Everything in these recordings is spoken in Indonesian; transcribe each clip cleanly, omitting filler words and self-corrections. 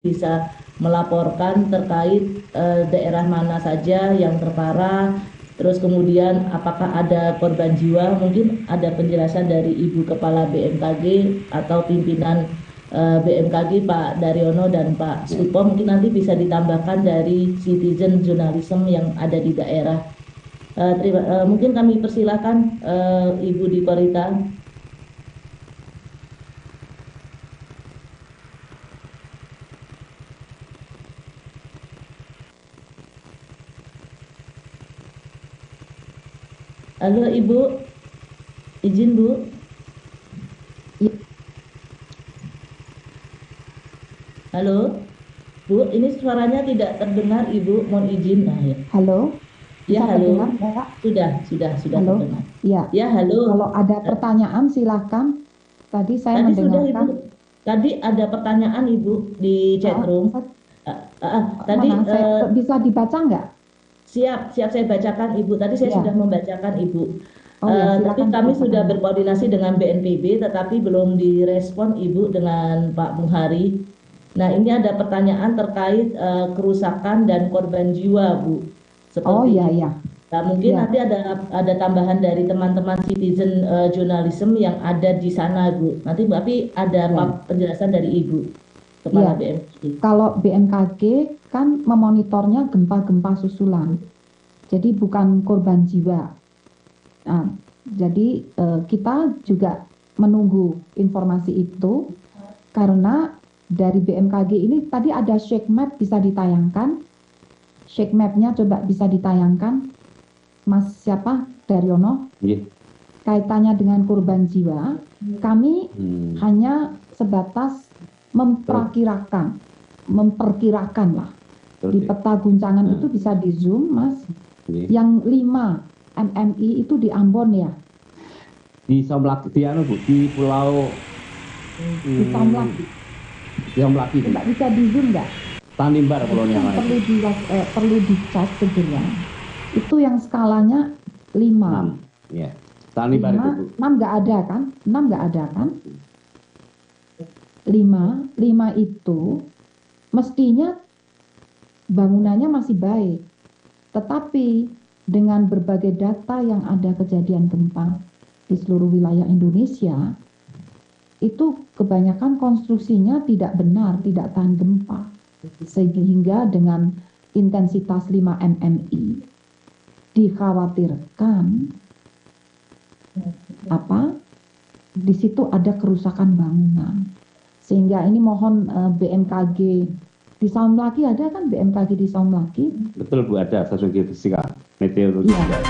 bisa melaporkan terkait daerah mana saja yang terparah, terus kemudian apakah ada korban jiwa. Mungkin ada penjelasan dari Ibu Kepala BMKG atau pimpinan BMKG Pak Daryono dan Pak Supo, mungkin nanti bisa ditambahkan dari citizen journalism yang ada di daerah. Mungkin kami persilakan Ibu Dikorita. Halo Ibu, izin Bu. Halo Bu, ini suaranya tidak terdengar Ibu, mohon izin. Nah, ya. Halo. Ya, Bisa halo. terdengar, Mbak? Sudah Halo. terdengar. Ya. Ya, halo. Kalau ada pertanyaan silakan. Tadi saya mendengarkan. Sudah, Ibu. Tadi ada pertanyaan Ibu di chat room. Tadi bisa dibaca nggak? Siap saya bacakan Ibu. Tadi saya sudah membacakan Ibu. Tapi kami sudah berkoordinasi dengan BNPB, tetapi belum direspon Ibu dengan Pak Muhari. Nah, ini ada pertanyaan terkait kerusakan dan korban jiwa, Bu. Seperti iya. Nah, mungkin nanti ada tambahan dari teman-teman citizen journalism yang ada di sana, Bu. Nanti tapi ada penjelasan dari Ibu Kepala BMKG. Kalau BMKG kan memonitornya gempa-gempa susulan, jadi bukan korban jiwa. Nah, jadi kita juga menunggu informasi itu karena dari BMKG ini tadi ada shake map, bisa ditayangkan. Shake mapnya coba bisa ditayangkan, Mas siapa? Daryono. Kaitannya dengan korban jiwa, kami hanya sebatas memperkirakan lah. Di peta guncangan itu bisa di zoom, Mas. Yang 5 MMI itu di Ambon ya? Di Somlaki, di Pulau di Somlaki. Somlaki. Coba bisa di zoom nggak? Tanimbar pulaunya. Perlu dicek segera. Itu yang skalanya 5. Ya. Tanimbar itu. 6 nggak ada kan? 6 nggak ada kan? 5 itu mestinya bangunannya masih baik. Tetapi dengan berbagai data yang ada kejadian gempa di seluruh wilayah Indonesia, itu kebanyakan konstruksinya tidak benar, tidak tahan gempa. Sehingga dengan intensitas 5 MMI dikhawatirkan di situ ada kerusakan bangunan. Sehingga ini mohon BMKG di Somlaki, ada kan BMKG di Somlaki? Betul Bu, ada stasiun geofisika meteorologi. Ya.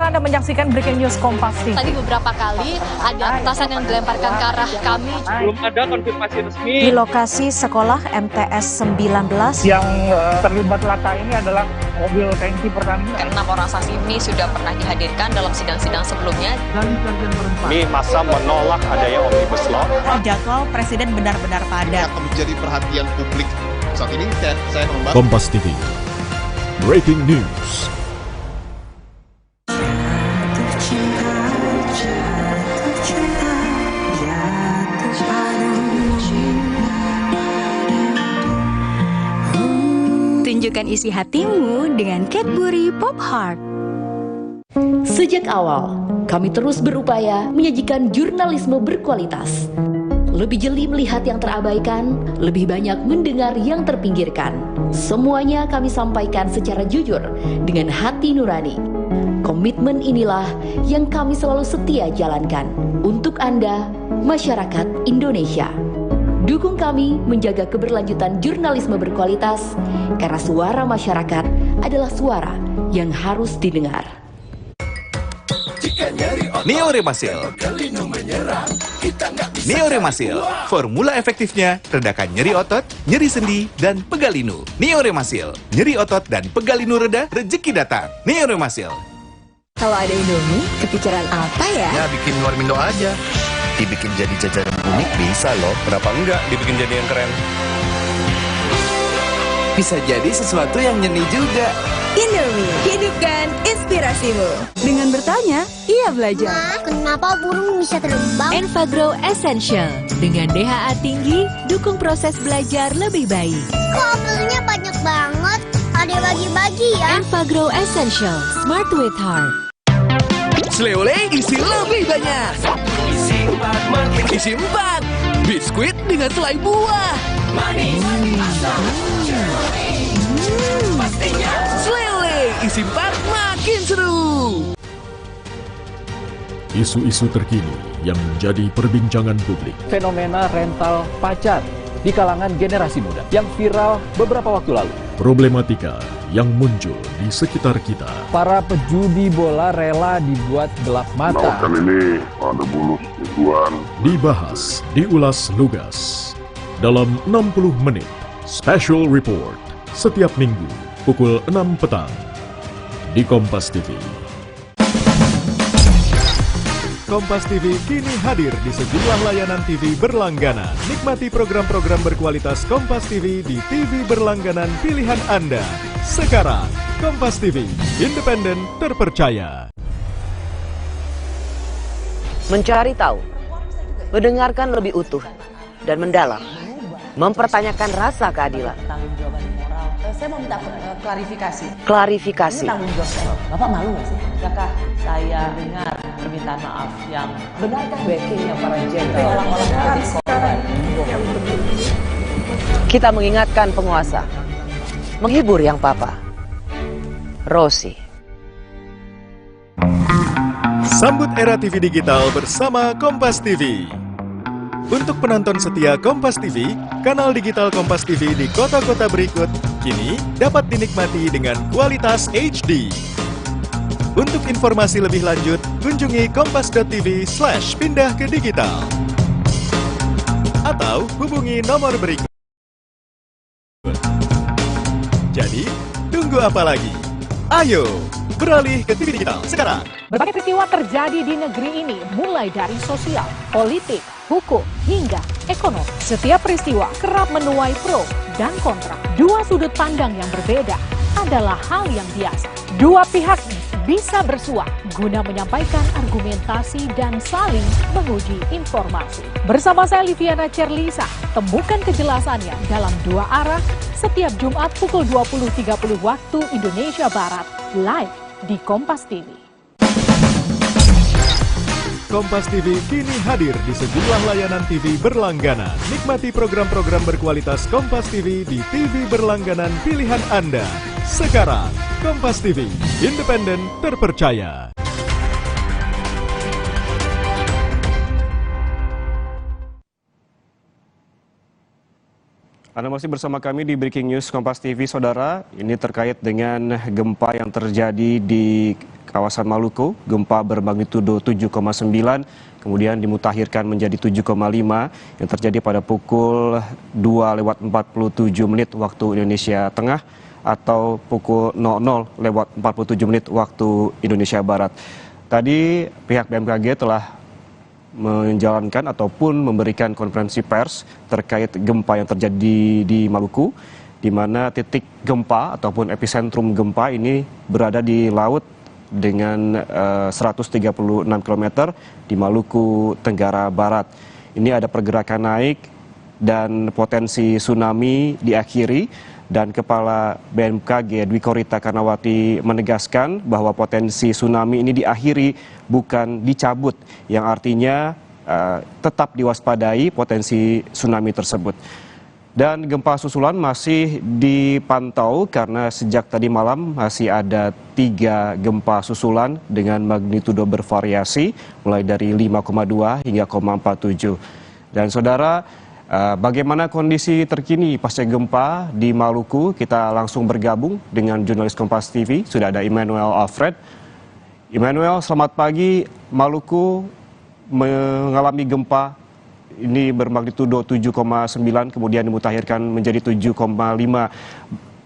Anda menyaksikan Breaking News Kompas TV. Tadi beberapa kali ada petasan yang dilemparkan ke arah kami. Belum ada konfirmasi resmi. Di lokasi sekolah MTS 19. Yang terlibat laka ini adalah mobil tangki Pertamina. 6 orang saksi ini sudah pernah dihadirkan dalam sidang-sidang sebelumnya. Ini masa menolak adanya Omnibus Law. Jadwal Presiden benar-benar padat. Akan menjadi perhatian publik. Saat ini saya membahas Kompas TV. Breaking News. Tunjukkan isi hatimu dengan Cadbury Pop Heart. Sejak awal, kami terus berupaya menyajikan jurnalisme berkualitas. Lebih jeli melihat yang terabaikan, lebih banyak mendengar yang terpinggirkan. Semuanya kami sampaikan secara jujur, dengan hati nurani. Komitmen inilah yang kami selalu setia jalankan untuk Anda, masyarakat Indonesia. Dukung kami menjaga keberlanjutan jurnalisme berkualitas, karena suara masyarakat adalah suara yang harus didengar. Neo Remasil. Neo Remasil, formula efektifnya redakan nyeri otot, nyeri sendi, dan pegalinu. Neo Remasil, nyeri otot dan pegalinu reda, rezeki datang. Neo Remasil. Kalau ada Indomie, kepikiran apa ya? Ya bikin warmindo aja. Dibikin jadi jajanan unik bisa loh. Kenapa enggak dibikin jadi yang keren? bisa jadi sesuatu yang nyeni juga. Indomie, hidupkan inspirasimu. Dengan bertanya, ia belajar. Ma, kenapa burung bisa terbang? Enfagrow Essential. Dengan DHA tinggi, dukung proses belajar lebih baik. Kok apelnya banyak banget? Ada bagi-bagi ya? Enfagrow Essential, Smart with Heart. Sleole isi lebih banyak. Isi 4. Biskuit dengan selai buah. Sleole isi 4 makin seru. Isu-isu terkini yang menjadi perbincangan publik. Fenomena rental pacar di kalangan generasi muda yang viral beberapa waktu lalu. Problematika yang muncul di sekitar kita. Para pejudi bola rela dibuat gelap mata. Nah, ini ada bonus tujuan. Dibahas, diulas lugas. Dalam 60 menit, Special Report. Setiap minggu, pukul 6 petang. Di Kompas TV. Kompas TV kini hadir di sejumlah layanan TV berlangganan. Nikmati program-program berkualitas Kompas TV di TV berlangganan pilihan Anda. Sekarang, Kompas TV, independen, terpercaya. Mencari tahu, mendengarkan lebih utuh dan mendalam, mempertanyakan rasa keadilan. Saya mau minta klarifikasi. Klarifikasi. Ini tanggung jawab saya. Bapak malu nggak sih? Apakah saya dengar permintaan maaf yang benarkah backingnya para jenderal orang-orang menjadi korban? Kita mengingatkan penguasa, menghibur yang papa. Rosi. Sambut era TV digital bersama Kompas TV. Untuk penonton setia Kompas TV, kanal digital Kompas TV di kota-kota berikut kini dapat dinikmati dengan kualitas HD. Untuk informasi lebih lanjut, kunjungi kompas.tv/pindah ke digital. Atau hubungi nomor berikut. Jadi, tunggu apa lagi? Ayo, beralih ke TV digital sekarang. Berbagai peristiwa terjadi di negeri ini, mulai dari sosial, politik, hukum, hingga ekonomi. Setiap peristiwa kerap menuai pro dan kontra. Dua sudut pandang yang berbeda adalah hal yang biasa. Dua pihak bisa bersuah guna menyampaikan argumentasi dan saling menguji informasi. Bersama saya Liviana Cerlisa, temukan kejelasannya dalam Dua Arah setiap Jumat pukul 20.30 waktu Indonesia Barat, live di Kompas TV. Kompas TV kini hadir di sejumlah layanan TV berlangganan. Nikmati program-program berkualitas Kompas TV di TV berlangganan pilihan Anda. Sekarang, Kompas TV, independen, terpercaya. Anda masih bersama kami di Breaking News Kompas TV, Saudara. Ini terkait dengan gempa yang terjadi di kawasan Maluku. Gempa bermagnitudo 7,9, kemudian dimutakhirkan menjadi 7,5 yang terjadi pada pukul 2:47 waktu Indonesia Tengah atau pukul 00:47 waktu Indonesia Barat. Tadi pihak BMKG telah menjalankan ataupun memberikan konferensi pers terkait gempa yang terjadi di Maluku, di mana titik gempa ataupun epicentrum gempa ini berada di laut dengan 136 km di Maluku Tenggara Barat. Ini ada pergerakan naik dan potensi tsunami diakhiri, dan Kepala BMKG Dwi Korita Karnawati menegaskan bahwa potensi tsunami ini diakhiri bukan dicabut, yang artinya tetap diwaspadai potensi tsunami tersebut. Dan gempa susulan masih dipantau karena sejak tadi malam masih ada 3 gempa susulan dengan magnitudo bervariasi mulai dari 5,2 hingga 0,47. Dan saudara, bagaimana kondisi terkini pasca gempa di Maluku? Kita langsung bergabung dengan jurnalis Kompas TV, sudah ada Emmanuel Alfred. Emmanuel, selamat pagi. Maluku mengalami gempa ini bermagnitudo 7,9 kemudian dimutakhirkan menjadi 7,5.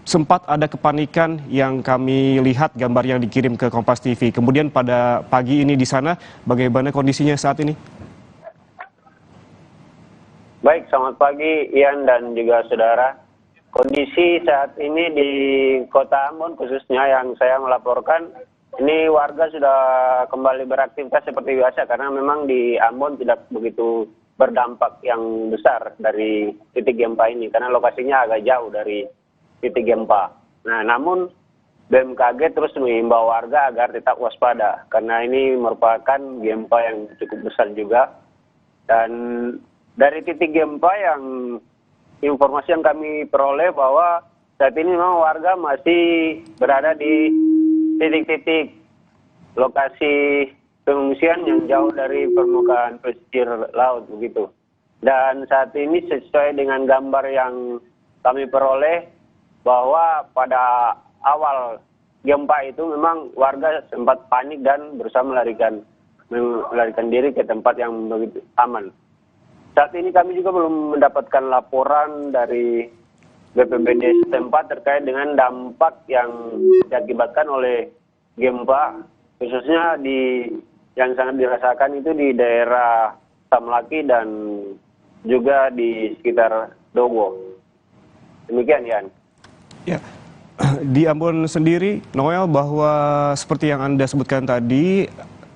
Sempat ada kepanikan yang kami lihat gambar yang dikirim ke Kompas TV. Kemudian pada pagi ini di sana bagaimana kondisinya saat ini? Baik, selamat pagi Ian dan juga saudara. Kondisi saat ini di Kota Ambon khususnya yang saya melaporkan, ini warga sudah kembali beraktivitas seperti biasa karena memang di Ambon tidak begitu berdampak yang besar dari titik gempa ini karena lokasinya agak jauh dari titik gempa. Nah, namun BMKG terus mengimbau warga agar tetap waspada karena ini merupakan gempa yang cukup besar juga. Dan dari titik gempa yang informasi yang kami peroleh bahwa saat ini memang warga masih berada di titik-titik lokasi pengungsian yang jauh dari permukaan pesisir laut begitu. Dan saat ini sesuai dengan gambar yang kami peroleh bahwa pada awal gempa itu memang warga sempat panik dan berusaha melarikan diri ke tempat yang begitu aman. Saat ini kami juga belum mendapatkan laporan dari BPBD setempat terkait dengan dampak yang diakibatkan oleh gempa, khususnya yang sangat dirasakan itu di daerah Samlaki dan juga di sekitar Dogo. Demikian, Yan. Ya, di Ambon sendiri, Noel, bahwa seperti yang Anda sebutkan tadi,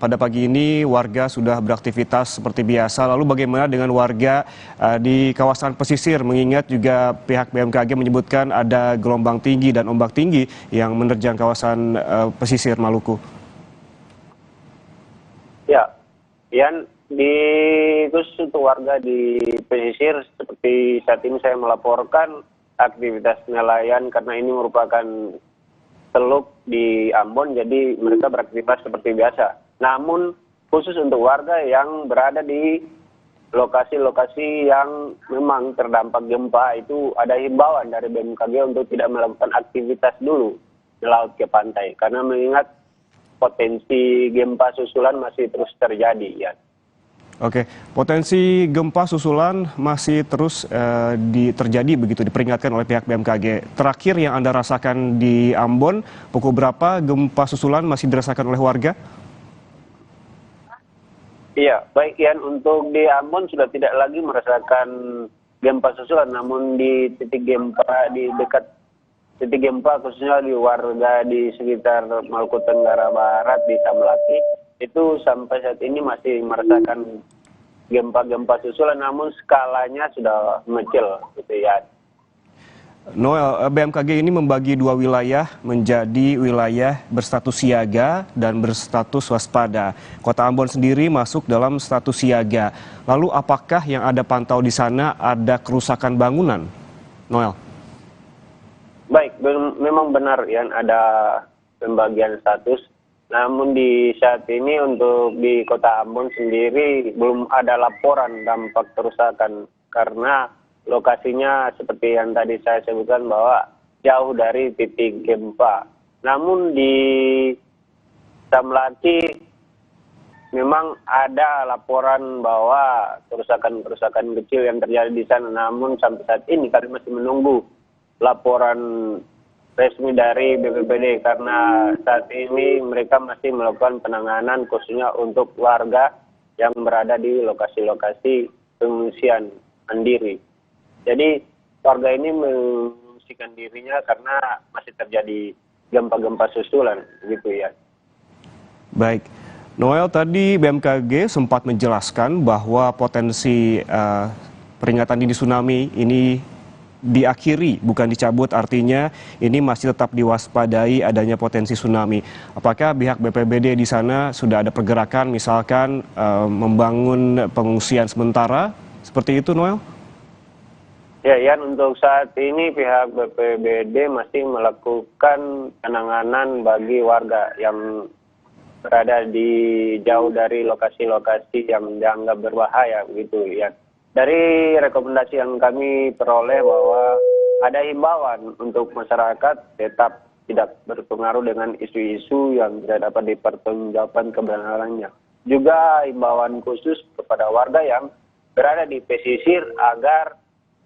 pada pagi ini warga sudah beraktivitas seperti biasa. Lalu bagaimana dengan warga di kawasan pesisir? Mengingat juga pihak BMKG menyebutkan ada gelombang tinggi dan ombak tinggi yang menerjang kawasan pesisir Maluku. Ya, Yan, khusus untuk warga di pesisir seperti saat ini saya melaporkan aktivitas nelayan karena ini merupakan teluk di Ambon, jadi mereka beraktivitas seperti biasa. Namun khusus untuk warga yang berada di lokasi-lokasi yang memang terdampak gempa itu ada himbauan dari BMKG untuk tidak melakukan aktivitas dulu di laut ke pantai karena mengingat potensi gempa susulan masih terus terjadi, ya. Oke, potensi gempa susulan masih terus terjadi begitu diperingatkan oleh pihak BMKG. Terakhir yang Anda rasakan di Ambon, pukul berapa gempa susulan masih dirasakan oleh warga? Iya, baik Ian, untuk di Ambon sudah tidak lagi merasakan gempa susulan, namun di titik gempa di dekat titik gempa khususnya di warga di sekitar Maluku Tenggara Barat di Samlaki itu sampai saat ini masih merasakan gempa-gempa susulan, namun skalanya sudah mengecil, gitu ya. Noel, BMKG ini membagi dua wilayah menjadi wilayah berstatus siaga dan berstatus waspada. Kota Ambon sendiri masuk dalam status siaga. Lalu apakah yang Anda pantau di sana ada kerusakan bangunan? Noel. Baik, memang benar ya ada pembagian status. Namun di saat ini untuk di Kota Ambon sendiri belum ada laporan dampak kerusakan karena lokasinya seperti yang tadi saya sebutkan bahwa jauh dari titik gempa. Namun di Samlaki memang ada laporan bahwa kerusakan-kerusakan kecil yang terjadi di sana. Namun sampai saat ini kami masih menunggu laporan resmi dari BPBD karena saat ini mereka masih melakukan penanganan khususnya untuk warga yang berada di lokasi-lokasi pengungsian mandiri. Jadi warga ini mengungsikan dirinya karena masih terjadi gempa-gempa susulan, gitu ya. Baik, Noel, tadi BMKG sempat menjelaskan bahwa potensi peringatan dini tsunami ini diakhiri, bukan dicabut, artinya ini masih tetap diwaspadai adanya potensi tsunami. Apakah pihak BPBD di sana sudah ada pergerakan, misalkan membangun pengungsian sementara, seperti itu, Noel? Ya, Yan, untuk saat ini pihak BPBD masih melakukan penanganan bagi warga yang berada di jauh dari lokasi-lokasi yang dianggap berbahaya, begitu ya. Dari rekomendasi yang kami peroleh bahwa ada himbauan untuk masyarakat tetap tidak berpengaruh dengan isu-isu yang tidak dapat dipertanggungjawabkan kebenarannya. Juga himbauan khusus kepada warga yang berada di pesisir agar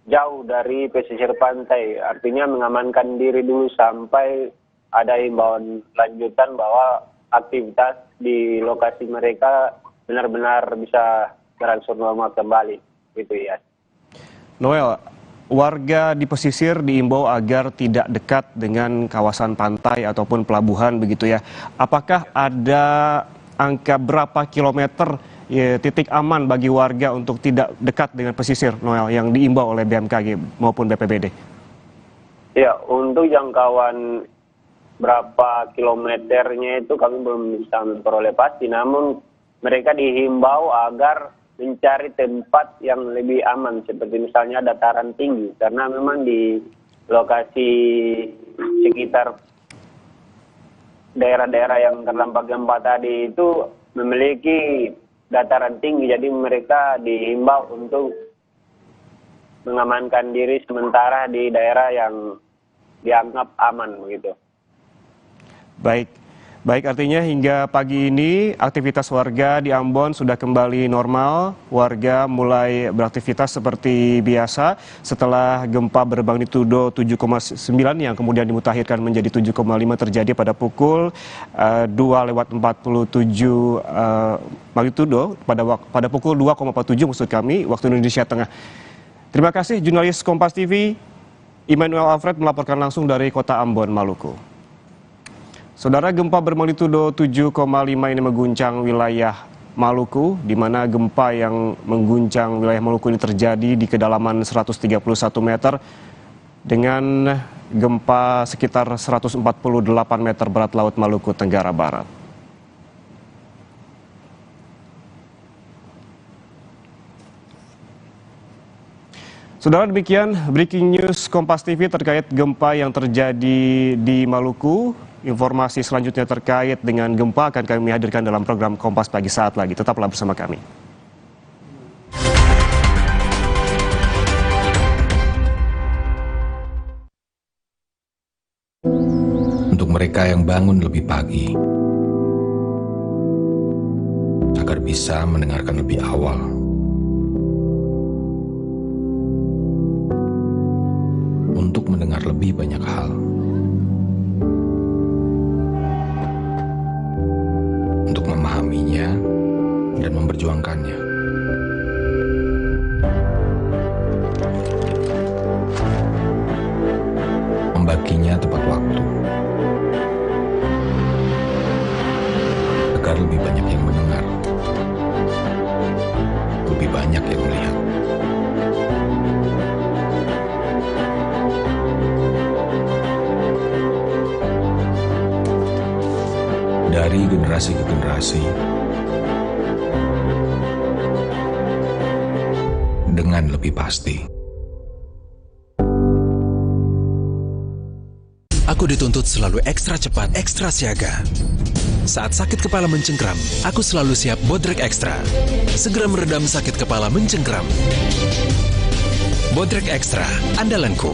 jauh dari pesisir pantai, artinya mengamankan diri dulu sampai ada himbauan lanjutan bahwa aktivitas di lokasi mereka benar-benar bisa berangsur normal kembali, gitu ya. Noel, warga di pesisir diimbau agar tidak dekat dengan kawasan pantai ataupun pelabuhan begitu ya. Apakah ada angka berapa kilometer titik aman bagi warga untuk tidak dekat dengan pesisir, Noel, yang diimbau oleh BMKG maupun BPBD? Ya, untuk jangkauan berapa kilometernya itu kami belum bisa memperoleh pasti, namun mereka dihimbau agar mencari tempat yang lebih aman, seperti misalnya dataran tinggi, karena memang di lokasi sekitar daerah-daerah yang terdampak gempa tadi itu memiliki dataran tinggi, jadi mereka dihimbau untuk mengamankan diri sementara di daerah yang dianggap aman begitu. Baik, artinya hingga pagi ini aktivitas warga di Ambon sudah kembali normal. Warga mulai beraktivitas seperti biasa setelah gempa bermagnitudo 7,9 yang kemudian dimutakhirkan menjadi 7,5 terjadi pada pukul 2:47 magnitudo pada pukul 2,47 maksud kami waktu Indonesia Tengah. Terima kasih jurnalis Kompas TV Immanuel Alfred melaporkan langsung dari Kota Ambon, Maluku. Saudara, gempa bermagnitudo 7,5 ini mengguncang wilayah Maluku, di mana gempa yang mengguncang wilayah Maluku ini terjadi di kedalaman 131 meter dengan gempa sekitar 148 meter barat laut Maluku Tenggara Barat. Saudara, demikian breaking news Kompas TV terkait gempa yang terjadi di Maluku. Informasi selanjutnya terkait dengan gempa akan kami hadirkan dalam program Kompas Pagi saat lagi. Tetaplah bersama kami. Untuk mereka yang bangun lebih pagi, agar bisa mendengarkan lebih awal. Untuk mendengar lebih banyak hal. Untuk memahaminya dan memperjuangkannya. Membaginya tepat waktu. Agar lebih banyak yang mendengar. Lebih banyak yang melihat. Dari generasi ke generasi, dengan lebih pasti. Aku dituntut selalu ekstra cepat, ekstra siaga. Saat sakit kepala mencengkram, aku selalu siap Bodrek Extra. Segera meredam sakit kepala mencengkram. Bodrek Extra, andalanku.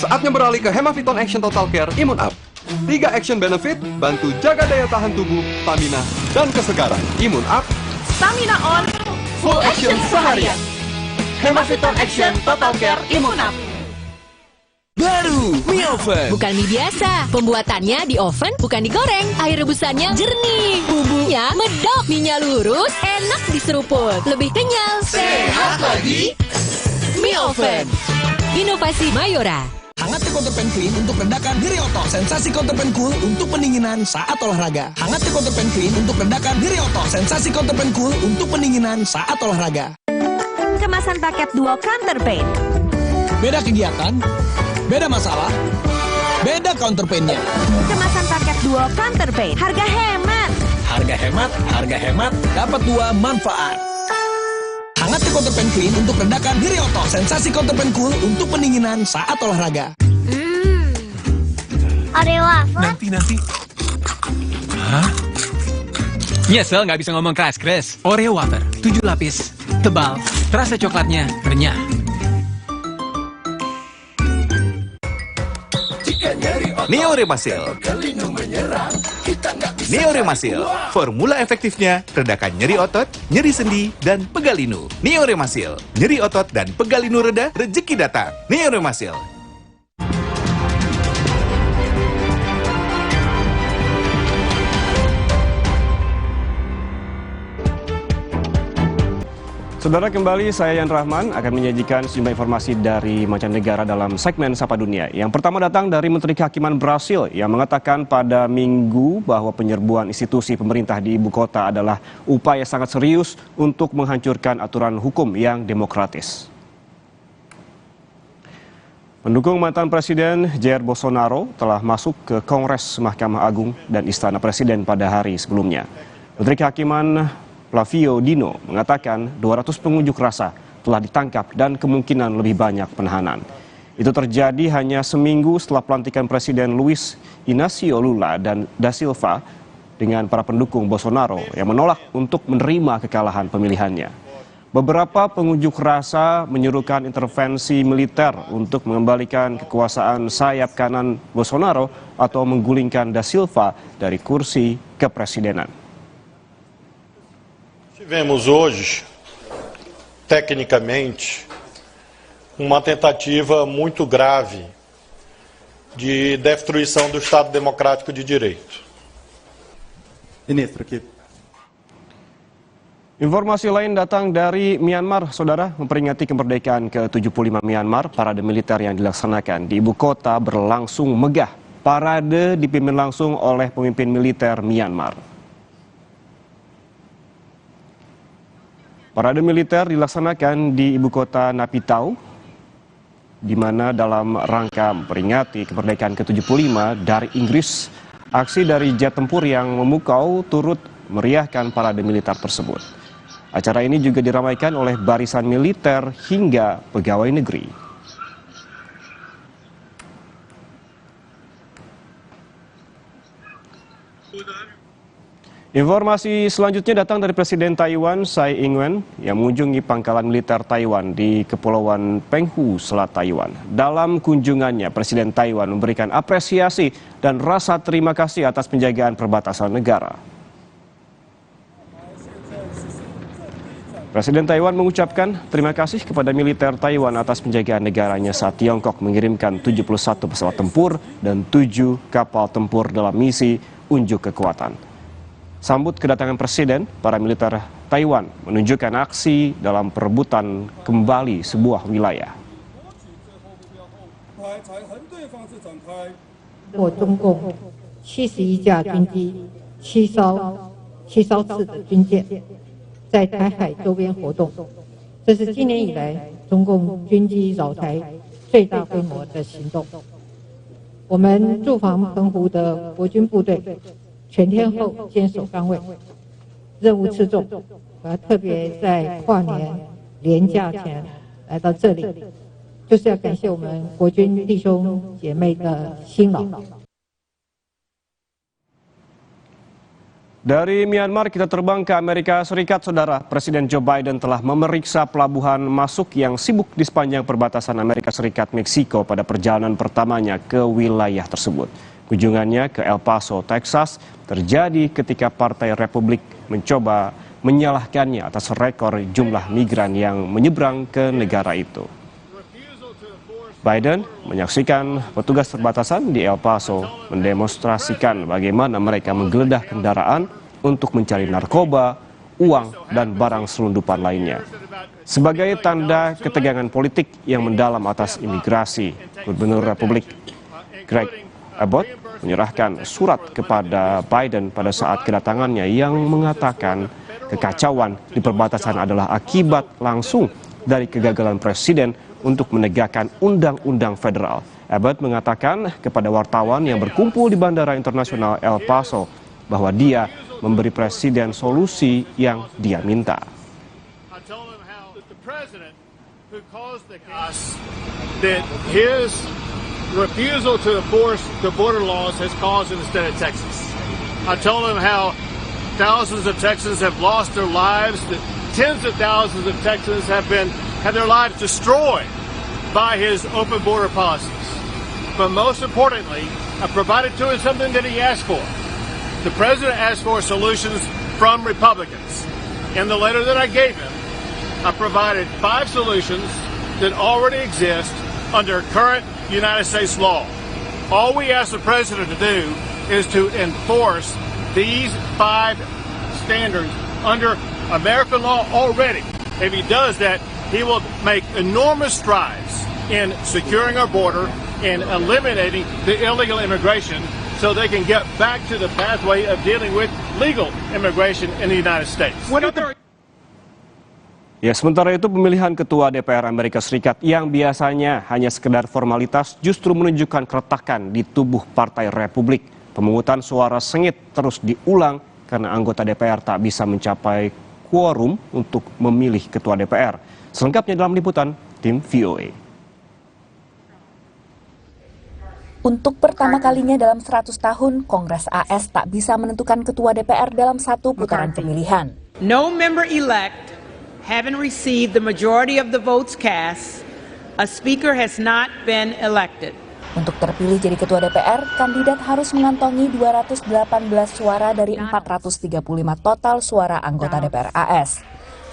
Saatnya beralih ke Hemaviton Action Total Care Immune Up. 3 action benefit, bantu jaga daya tahan tubuh, stamina, dan kesegaran. Immune Up, Stamina on, full action seharian. Hemaviton Action Total Care Immune Up. Baru mie oven. Bukan mie biasa, pembuatannya di oven bukan digoreng. Air rebusannya jernih, bumbunya medok, mie-nya lurus, enak diseruput, lebih kenyal, Sehat lagi. Mie oven. Inovasi Mayora. Hangat Counterpan Clean untuk redakan nyeri otot. Sensasi Counterpan Cool untuk pendinginan saat olahraga. Hangat Counterpan Clean untuk redakan nyeri otot. Sensasi Counterpan Cool untuk pendinginan saat olahraga. Kemasan paket duo Counterpan. Beda kegiatan, beda masalah, beda counterpain-nya. Kemasan paket duo Counterpan. Harga hemat. Harga hemat, harga hemat, dapat 2 manfaat. Hangat Counterpan Clean untuk redakan nyeri otot. Sensasi Counterpan Cool untuk pendinginan saat olahraga. Oreo apa? Nanti. Hah? Nyesel nggak bisa ngomong keras-keras. Oreo wafer, 7 lapis, tebal, rasa coklatnya renyah. Neo Remasil. Neo Remasil, formula efektifnya redakan nyeri otot, nyeri sendi, dan pegal linu. Neo Remasil, nyeri otot dan pegal linu reda, rezeki datang. Neo Remasil. Saudara, kembali saya Yan Rahman akan menyajikan sejumlah informasi dari mancanegara dalam segmen Sapa Dunia. Yang pertama datang dari Menteri Kehakiman Brasil yang mengatakan pada Minggu bahwa penyerbuan institusi pemerintah di ibu kota adalah upaya sangat serius untuk menghancurkan aturan hukum yang demokratis. Pendukung mantan Presiden Jair Bolsonaro telah masuk ke Kongres Mahkamah Agung dan Istana Presiden pada hari sebelumnya. Menteri Kehakiman Flavio Dino mengatakan 200 pengunjuk rasa telah ditangkap dan kemungkinan lebih banyak penahanan. Itu terjadi hanya seminggu setelah pelantikan Presiden Luiz Inácio Lula dan da Silva dengan para pendukung Bolsonaro yang menolak untuk menerima kekalahan pemilihannya. Beberapa pengunjuk rasa menyerukan intervensi militer untuk mengembalikan kekuasaan sayap kanan Bolsonaro atau menggulingkan da Silva dari kursi kepresidenan. Tivemos hoje, tecnicamente, uma tentativa muito grave de destruição do Estado Democrático de Direito. Ministro, aqui. Informasi lain datang dari Myanmar, saudara. Memperingati kemerdekaan ke-75 Myanmar, parade militer yang dilaksanakan di ibu kota berlangsung megah. Parade dipimpin langsung oleh pemimpin militer Myanmar. Parade militer dilaksanakan di ibu kota Naypyidaw, di mana dalam rangka memperingati kemerdekaan ke-75 dari Inggris, aksi dari jet tempur yang memukau turut meriahkan parade militer tersebut. Acara ini juga diramaikan oleh barisan militer hingga pegawai negeri. Informasi selanjutnya datang dari Presiden Taiwan Tsai Ing-wen yang mengunjungi pangkalan militer Taiwan di Kepulauan Penghu, Selat Taiwan. Dalam kunjungannya, Presiden Taiwan memberikan apresiasi dan rasa terima kasih atas penjagaan perbatasan negara. Presiden Taiwan mengucapkan terima kasih kepada militer Taiwan atas penjagaan negaranya saat Tiongkok mengirimkan 71 pesawat tempur dan 7 kapal tempur dalam misi unjuk kekuatan. Sambut kedatangan Presiden, para militer Taiwan menunjukkan aksi dalam perebutan kembali sebuah wilayah. 中共71架军机、7艘次的军舰在台海周边活动，这是今年以来中共军机扰台最大规模的行动。我们驻防澎湖的国军部队全天候坚守岗位，任务次重，特别在跨年连假前来到这里，就是要感谢我们国军弟兄姐妹的辛劳。 Dari Myanmar kita terbang ke Amerika Serikat, saudara. Presiden Joe Biden telah memeriksa pelabuhan masuk yang sibuk di sepanjang perbatasan Amerika Serikat-Meksiko pada perjalanan pertamanya ke wilayah tersebut. Kunjungannya ke El Paso, Texas, terjadi ketika Partai Republik mencoba menyalahkannya atas rekor jumlah migran yang menyeberang ke negara itu. Biden menyaksikan petugas perbatasan di El Paso mendemonstrasikan bagaimana mereka menggeledah kendaraan untuk mencari narkoba, uang, dan barang selundupan lainnya. Sebagai tanda ketegangan politik yang mendalam atas imigrasi, Gubernur Republik Greg Abbott menyerahkan surat kepada Biden pada saat kedatangannya yang mengatakan kekacauan di perbatasan adalah akibat langsung dari kegagalan Presiden untuk menegakkan undang-undang federal. Abbott mengatakan kepada wartawan yang berkumpul di Bandara Internasional El Paso bahwa dia memberi Presiden solusi yang dia minta. Refusal to enforce the border laws has caused in the state of Texas. I told him how thousands of Texans have lost their lives, that tens of thousands of Texans have had their lives destroyed by his open border policies. But most importantly, I provided to him something that he asked for. The president asked for solutions from Republicans. In the letter that I gave him, I provided 5 solutions that already exist under current United States law. All we ask the president to do is to enforce these 5 standards under American law already. If he does that, he will make enormous strides in securing our border and eliminating the illegal immigration so they can get back to the pathway of dealing with legal immigration in the United States. Ya, sementara itu pemilihan ketua DPR Amerika Serikat yang biasanya hanya sekedar formalitas justru menunjukkan keretakan di tubuh Partai Republik. Pemungutan suara sengit terus diulang karena anggota DPR tak bisa mencapai quorum untuk memilih ketua DPR. Selengkapnya dalam liputan tim VOA. Untuk pertama kalinya dalam 100 tahun, Kongres AS tak bisa menentukan ketua DPR dalam satu putaran pemilihan. No member elect having received the majority of the votes cast, a speaker has not been elected. Untuk terpilih jadi ketua DPR, kandidat harus mengantongi 218 suara dari 435 total suara anggota DPR AS.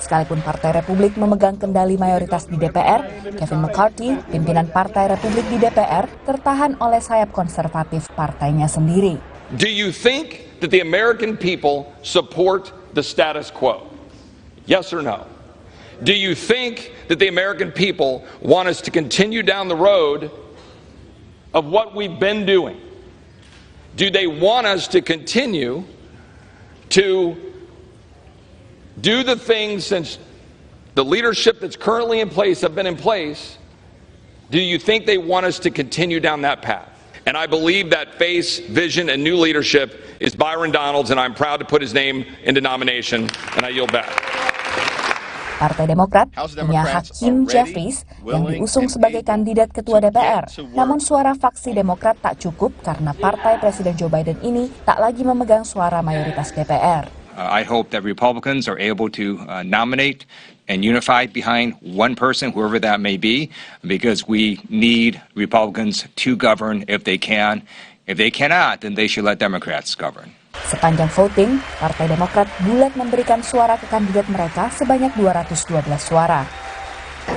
Sekalipun Partai Republik memegang kendali mayoritas di DPR, Kevin McCarthy, pimpinan Partai Republik di DPR, tertahan oleh sayap konservatif partainya sendiri. Do you think that the American people support the status quo? Yes or no? Do you think that the American people want us to continue down the road of what we've been doing? Do they want us to continue to do the things since the leadership that's currently in place have been in place? Do you think they want us to continue down that path? And I believe that face, vision, and new leadership is Byron Donalds, and I'm proud to put his name into nomination, and I yield back. Partai Demokrat punya Hakeem Jeffries yang diusung sebagai kandidat ketua DPR. Namun suara faksi Demokrat tak cukup karena partai Presiden Joe Biden ini tak lagi memegang suara mayoritas DPR. I hope that Republicans are able to nominate and unify behind one person, whoever that may be, because we need Republicans to govern if they can. If they cannot, then they should let Democrats govern. Sepanjang voting, Partai Demokrat bulat memberikan suara ke kandidat mereka sebanyak 212 suara.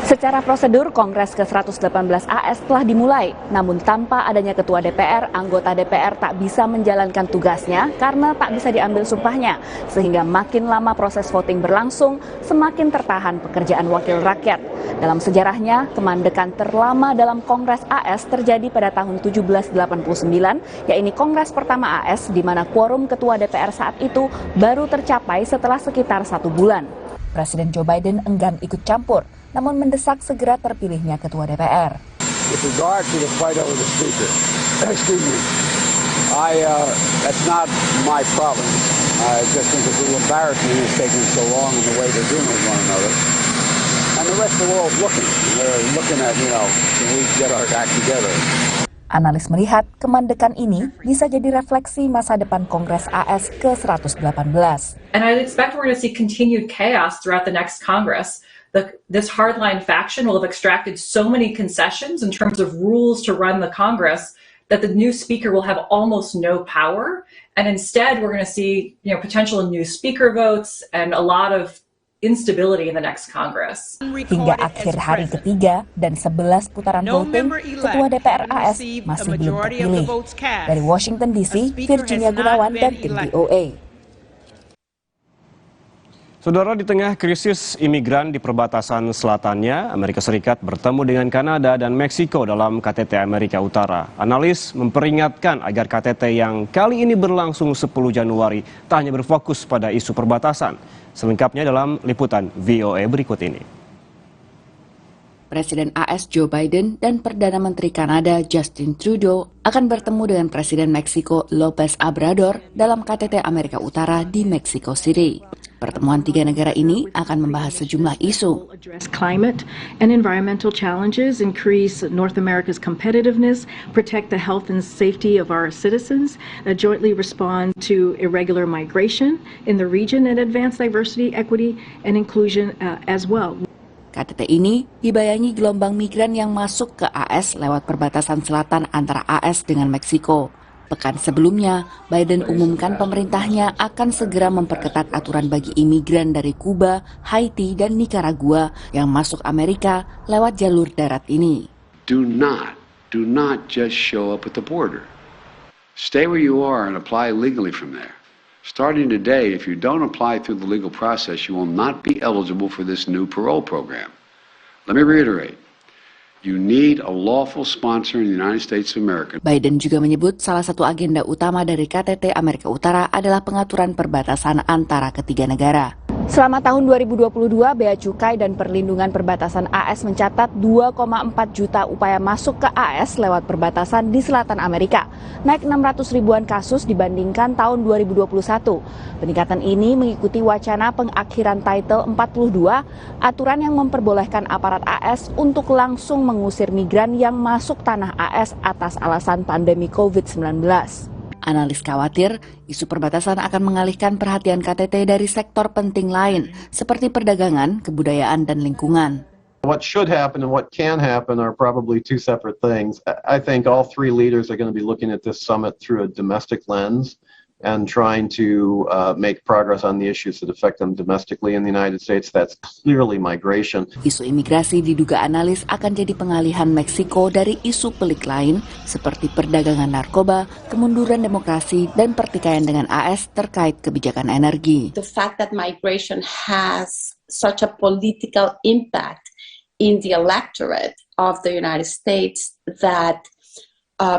Secara prosedur, Kongres ke-118 AS telah dimulai. Namun tanpa adanya ketua DPR, anggota DPR tak bisa menjalankan tugasnya karena tak bisa diambil sumpahnya. Sehingga makin lama proses voting berlangsung, semakin tertahan pekerjaan wakil rakyat. Dalam sejarahnya, kemandekan terlama dalam Kongres AS terjadi pada tahun 1789, yaitu Kongres pertama AS di mana quorum ketua DPR saat itu baru tercapai setelah sekitar 1 bulan. Presiden Joe Biden enggan ikut campur, namun mendesak segera terpilihnya ketua DPR. With regard to the fight over the speaker, excuse me, that's not my problem. I just think it's a little embarrassing it's taking so long in the way they're doing with one another. And the rest of the world's looking. They're looking at, can we get our act together? Analis melihat kemandekan ini bisa jadi refleksi masa depan Kongres AS ke-118. And I expect we're going to see continued chaos throughout the next Congress. This hardline faction will have extracted so many concessions in terms of rules to run the Congress that the new speaker will have almost no power. And instead, we're going to see, potential new speaker votes and a lot of instability in the next Congress. Hingga akhir hari ketiga dan 11 putaran voting, ketua DPR AS masih belum terpilih. Dari Washington DC, Virginia Gunawan dan tim VOA. Saudara, di tengah krisis imigran di perbatasan selatannya, Amerika Serikat bertemu dengan Kanada dan Meksiko dalam KTT Amerika Utara. Analis memperingatkan agar KTT yang kali ini berlangsung 10 Januari tak hanya berfokus pada isu perbatasan. Selengkapnya dalam liputan VOA berikut ini. Presiden AS Joe Biden dan Perdana Menteri Kanada Justin Trudeau akan bertemu dengan Presiden Meksiko López Obrador dalam KTT Amerika Utara di Mexico City. Pertemuan tiga negara ini akan membahas sejumlah isu. Climate and environmental challenges, increase North America's competitiveness, protect the health and safety of our citizens, jointly respond to irregular migration in the region, and advance diversity, equity, and inclusion as well. KTT ini dibayangi gelombang migran yang masuk ke AS lewat perbatasan selatan antara AS dengan Meksiko. Pekan sebelumnya, Biden umumkan pemerintahnya akan segera memperketat aturan bagi imigran dari Kuba, Haiti, dan Nicaragua yang masuk Amerika lewat jalur darat ini. Do not just show up at the border. Stay where you are and apply legally from there. Starting today, if you don't apply through the legal process, you will not be eligible for this new parole program. Let me reiterate. You need a lawful sponsor in the United States of America. Biden juga menyebut salah satu agenda utama dari KTT Amerika Utara adalah pengaturan perbatasan antara ketiga negara. Selama tahun 2022, Bea Cukai dan Perlindungan Perbatasan AS mencatat 2,4 juta upaya masuk ke AS lewat perbatasan di selatan Amerika, naik 600 ribuan kasus dibandingkan tahun 2021. Peningkatan ini mengikuti wacana pengakhiran Title 42, aturan yang memperbolehkan aparat AS untuk langsung mengusir migran yang masuk tanah AS atas alasan pandemi COVID-19. Analis khawatir, isu perbatasan akan mengalihkan perhatian KTT dari sektor penting lain, seperti perdagangan, kebudayaan, dan lingkungan. What should happen and what can happen are probably two separate things. I think all three leaders are going to be looking at this summit through a domestic lens and trying to make progress on the issues that affect them domestically in the United States. That's clearly migration. Isu imigrasi diduga analis akan jadi pengalihan Meksiko dari isu pelik lain seperti perdagangan narkoba, kemunduran demokrasi, dan pertikaian dengan AS terkait kebijakan energi. The fact that migration has such a political impact in the electorate of the United States that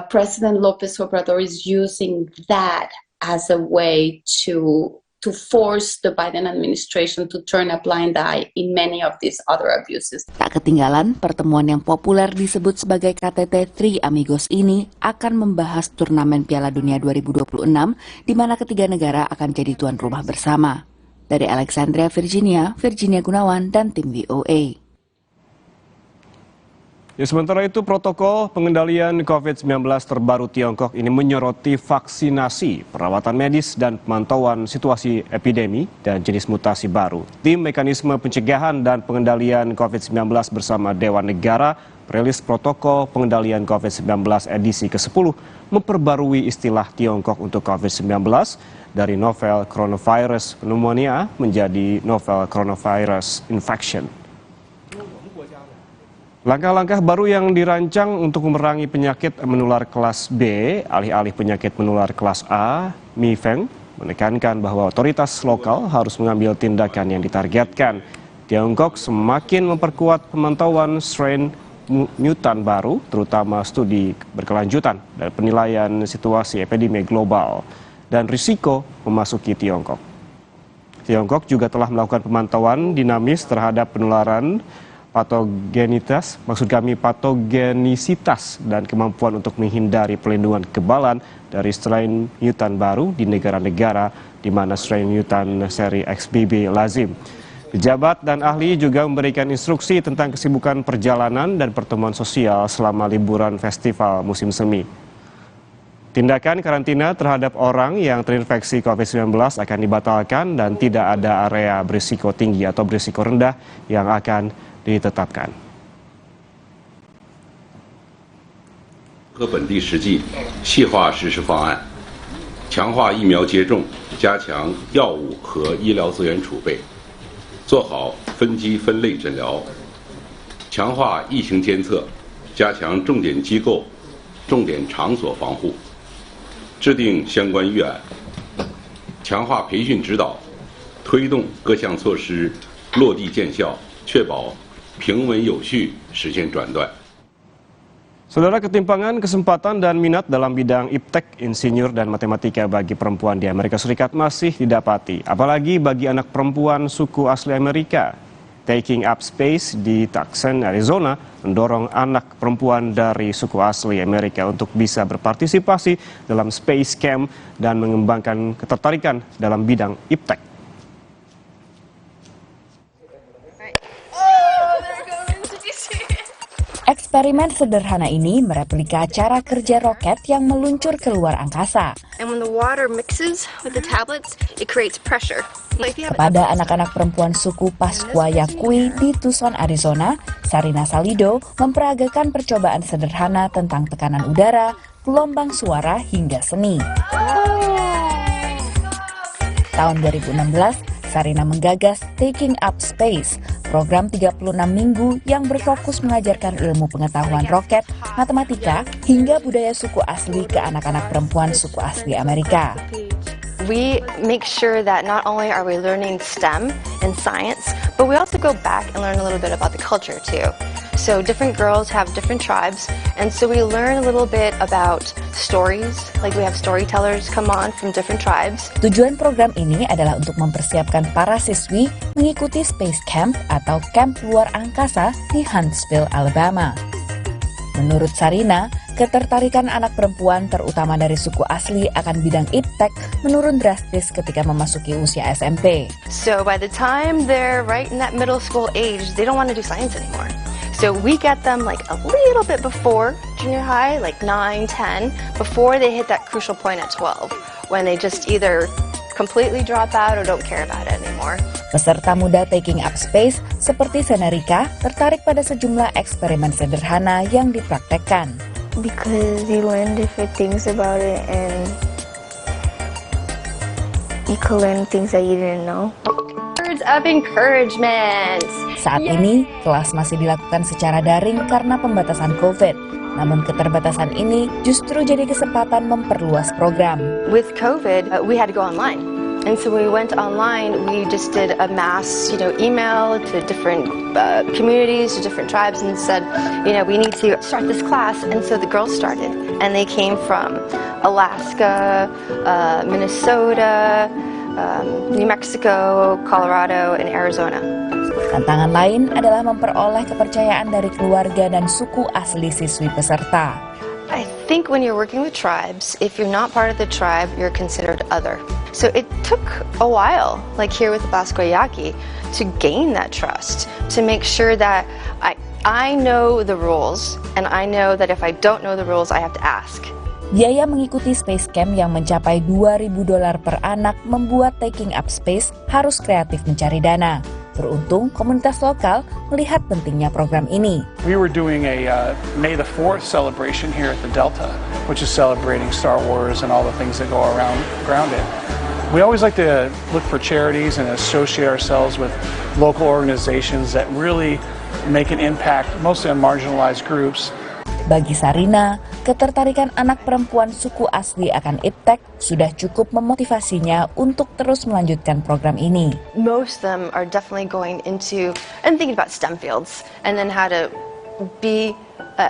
President López Obrador is using that as a way to force the Biden administration to turn a blind eye in many of these other abuses. Tak ketinggalan, pertemuan yang populer disebut sebagai KTT Three Amigos ini akan membahas turnamen Piala Dunia 2026, di mana ketiga negara akan jadi tuan rumah bersama. Dari Alexandria, Virginia Gunawan, dan tim VOA. Ya, sementara itu protokol pengendalian COVID-19 terbaru Tiongkok ini menyoroti vaksinasi, perawatan medis, dan pemantauan situasi epidemi dan jenis mutasi baru. Tim Mekanisme Pencegahan dan Pengendalian COVID-19 bersama Dewan Negara merilis protokol pengendalian COVID-19 edisi ke-10 memperbarui istilah Tiongkok untuk COVID-19 dari novel coronavirus pneumonia menjadi novel coronavirus infection. Langkah-langkah baru yang dirancang untuk memerangi penyakit menular kelas B, alih-alih penyakit menular kelas A, Mi Feng, menekankan bahwa otoritas lokal harus mengambil tindakan yang ditargetkan. Tiongkok semakin memperkuat pemantauan strain mutan baru, terutama studi berkelanjutan dan penilaian situasi epidemi global dan risiko memasuki Tiongkok. Tiongkok juga telah melakukan pemantauan dinamis terhadap penularan patogenisitas dan kemampuan untuk menghindari pelindungan kekebalan dari strain mutan baru di negara-negara di mana strain mutan seri XBB lazim. Pejabat dan ahli juga memberikan instruksi tentang kesibukan perjalanan dan pertemuan sosial selama liburan festival musim semi. Tindakan karantina terhadap orang yang terinfeksi COVID-19 akan dibatalkan dan tidak ada area berisiko tinggi atau berisiko rendah yang akan ditetapkan. 和本地实际细化实施方案，强化疫苗接种，加强药物和医疗资源储备，做好分级分类诊疗，强化疫情监测，加强重点机构、重点场所防护，制定相关预案，强化培训指导，推动各项措施落地见效，确保 平稳有序实现转段. Saudara, ketimpangan kesempatan dan minat dalam bidang iptek, insinyur, dan matematika bagi perempuan di Amerika Serikat masih didapati, apalagi bagi anak perempuan suku asli Amerika. Taking Up Space di Tucson, Arizona, mendorong anak perempuan dari suku asli Amerika untuk bisa berpartisipasi dalam Space Camp dan mengembangkan ketertarikan dalam bidang iptek. Eksperimen sederhana ini mereplika cara kerja roket yang meluncur ke luar angkasa. And when the water mixes with the tablets, it creates pressure. Kepada anak-anak perempuan suku Pascua Yaqui di Tucson, Arizona, Sarina Salido memperagakan percobaan sederhana tentang tekanan udara, gelombang suara, hingga seni. Tahun 2016, Sarina menggagas Taking Up Space, program 36 minggu yang berfokus mengajarkan ilmu pengetahuan roket, matematika, hingga budaya suku asli ke anak-anak perempuan suku asli Amerika. We make sure that not only are we learning STEM and science, but we also go back and learn a little bit about the culture too. So different girls have different tribes, and so we learn a little bit about stories, like we have storytellers come on from different tribes. Tujuan program ini adalah untuk mempersiapkan para siswi mengikuti Space Camp atau Camp Luar Angkasa di Huntsville, Alabama. Menurut Sarina, ketertarikan anak perempuan terutama dari suku asli akan bidang iptek menurun drastis ketika memasuki usia SMP. So by the time they're right in that middle school age, they don't want to do science anymore. So we get them like a little bit before junior high, like 9, 10, before they hit that crucial point at 12, when they just either completely drop out or don't care about it anymore. Peserta muda Taking Up Space seperti Senarika tertarik pada sejumlah eksperimen sederhana yang dipraktekkan. Because you learn different things about it and you can learn things that you didn't know. Words of encouragement. Saat ini, kelas masih dilakukan secara daring karena pembatasan COVID. Namun keterbatasan ini justru jadi kesempatan memperluas program. With COVID, we had to go online. And so we went online, we just did a mass, email to different communities, to different tribes, and said, we need to start this class. And so the girls started. And they came from Alaska, Minnesota, New Mexico, Colorado, and Arizona. Tantangan lain adalah memperoleh kepercayaan dari keluarga dan suku asli siswi peserta. I think when you're working with tribes, if you're not part of the tribe, you're considered other. So it took a while, like here with the Basque Yaqui, to gain that trust, to make sure that I know the rules, and I know that if I don't know the rules, I have to ask. Biaya mengikuti Space Camp yang mencapai $2.000 per anak membuat Taking Up Space harus kreatif mencari dana. Beruntung, komunitas lokal melihat pentingnya program ini. We were doing a May the 4th celebration here at the Delta, which is celebrating Star Wars and all the things that go around it. We always like to look for charities and associate ourselves with local organizations that really make an impact, mostly on marginalized groups. Bagi Sarina, ketertarikan anak perempuan suku asli akan iptek sudah cukup memotivasinya untuk terus melanjutkan program ini. Most of them are definitely going into and thinking about STEM fields, and then how to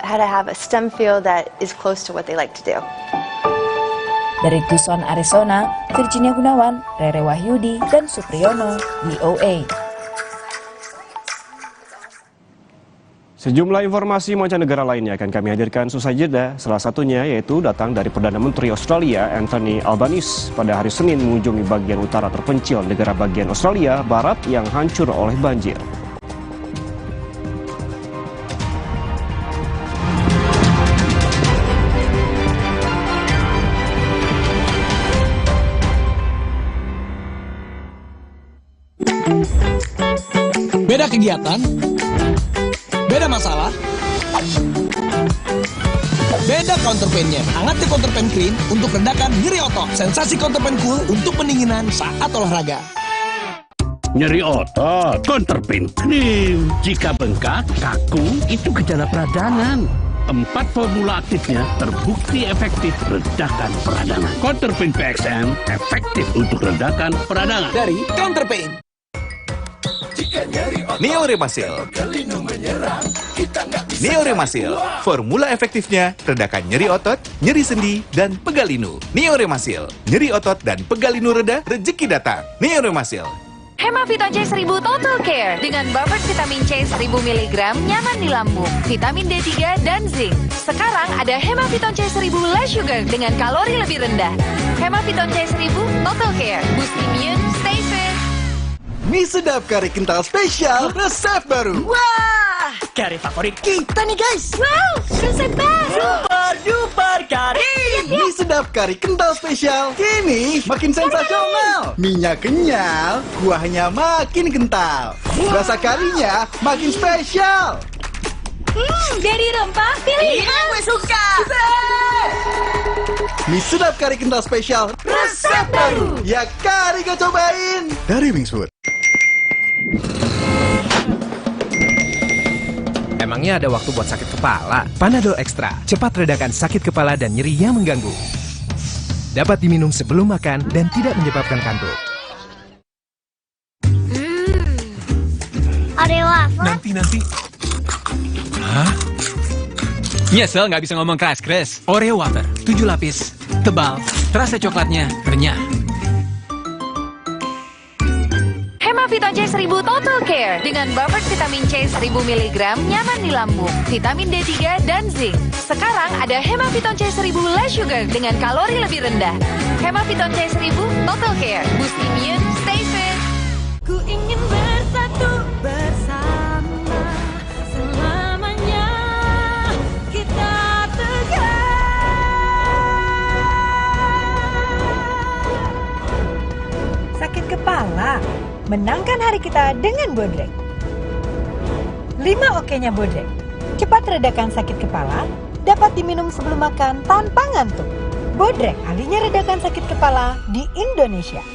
have a STEM field that is close to what they like to do. Dari Tucson, Arizona, Virginia Gunawan, Rere Wahyudi, dan Supriyono, VOA. Sejumlah informasi mancanegara lainnya akan kami hadirkan seusai jeda. Salah satunya yaitu datang dari Perdana Menteri Australia Anthony Albanese pada hari Senin mengunjungi bagian utara terpencil negara bagian Australia Barat yang hancur oleh banjir. Beda kegiatan, beda masalah, beda counterpain-nya. Hangat di counterpain cream untuk redakan nyeri otot. Sensasi counterpain cool untuk pendinginan saat olahraga. Nyeri otot, counterpain cream. Jika bengkak, kaku, itu gejala peradangan. 4 formula aktifnya terbukti efektif redakan peradangan. Counterpain PXM efektif untuk redakan peradangan. Dari Counterpain. Neo Remasil. Neo Remasil, formula efektifnya redakan nyeri otot, nyeri sendi, dan pegal linu. Neo Remasil, nyeri otot dan pegal linu reda, rezeki datang. Neo Remasil. Hemaviton C1000 Total Care dengan buffer vitamin C 1000 mg nyaman di lambung, vitamin D3 dan zinc. Sekarang ada Hemaviton C1000 Less Sugar dengan kalori lebih rendah. Hemaviton C1000 Total Care, boost immune, stay fit. Mie sedap kari kental spesial, resep baru. Wah, kari favorit kita nih guys. Wow, resep baru. Super duper kari. Mie sedap kari kental spesial, kini makin sensasional. Minyak kenyal, kuahnya makin kental. Rasa karinya makin spesial. Dari rempah pilihan. Gue suka. Mie sedap kari kental spesial, resep baru. Ya kari gak cobain. Dari Wingswood. Emangnya ada waktu buat sakit kepala? Panadol Extra, cepat redakan sakit kepala dan nyeri yang mengganggu. dapat diminum sebelum makan dan tidak menyebabkan kantuk. Oreo wafer. Nanti. Hah? Nyesel nggak bisa ngomong keras-keras. Oreo wafer, 7 lapis, tebal, terasa coklatnya renyah. Hemaviton C1000 Total Care dengan buffer vitamin C 1000 mg nyaman di lambung, vitamin D3 dan zinc. Sekarang ada Hemaviton C1000 Less Sugar dengan kalori lebih rendah. Hemaviton C1000 Total Care, boost immune, stay fit. Ku ingin bersatu bersama selamanya, kita tegar. Sakit kepala? Menangkan hari kita dengan Bodrek. 5 oke-nya Bodrek. Cepat redakan sakit kepala, dapat diminum sebelum makan tanpa ngantuk. Bodrek, ahlinya redakan sakit kepala di Indonesia.